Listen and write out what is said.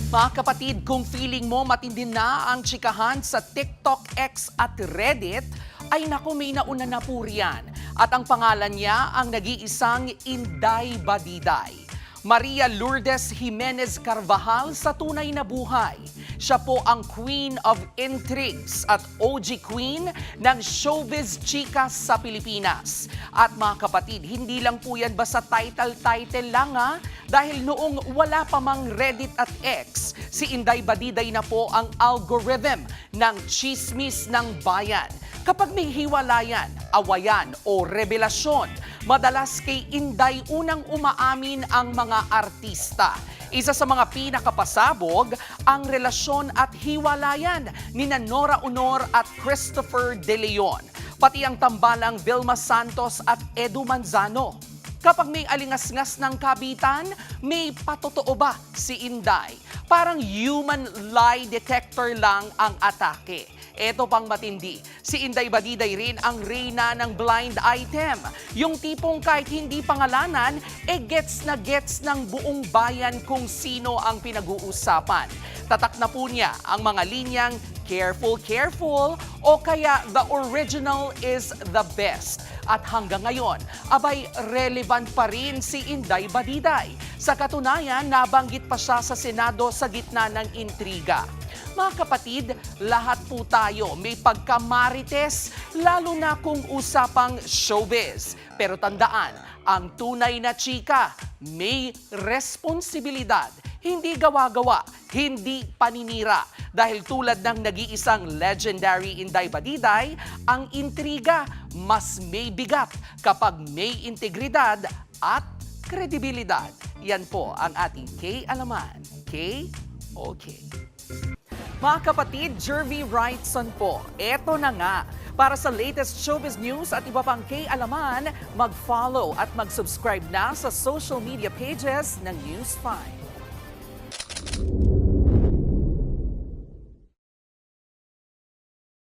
Mga kapatid, kung feeling mo matindi na ang tsikahan sa TikTok, X at Reddit, ay naku, may nauna na po riyan. At ang pangalan niya ang nag-iisang Inday Badiday. Maria Lourdes Jimenez Carvajal sa tunay na buhay. Siya po ang Queen of Intrigues at OG Queen ng showbiz chika sa Pilipinas. At mga kapatid, hindi lang po yan basta title lang dahil noong wala pa mang Reddit at X, si Inday Badiday na po ang algorithm ng chismis ng bayan. Kapag may hiwalayan, awayan o revelasyon, madalas kay Inday unang umaamin ang mga artista. Isa sa mga pinakapasabog ang relasyon at hiwalayan ni Nora Honor at Christopher De Leon, pati ang tambalang Vilma Santos at Edu Manzano. Kapag may alingas-ngas ng kabitan, may patotoo ba si Inday? Parang human lie detector lang ang atake. Eto pang matindi, si Inday Badiday rin ang reyna ng blind item. Yung tipong kahit hindi pangalanan, gets na gets ng buong bayan kung sino ang pinag-uusapan. Tatak na po niya ang mga linyang careful, careful o kaya the original is the best. At hanggang ngayon, abay relevant pa rin si Inday Badiday. Sa katunayan, nabanggit pa siya sa Senado sa gitna ng intriga. Mga kapatid, lahat po tayo may pagkamarites, lalo na kung usapang showbiz. Pero tandaan, ang tunay na chika may responsibilidad. Hindi gawa-gawa, hindi paninira. Dahil tulad ng nag-iisang legendary Inday Badiday, ang intriga mas may bigat kapag may integridad at kredibilidad. Yan po ang ating K-Alaman. K-OK. Mga kapatid, Jervy Wrightson po. Eto na nga. Para sa latest showbiz news at iba pang K-Alaman, mag-follow at mag-subscribe na sa social media pages ng News 5.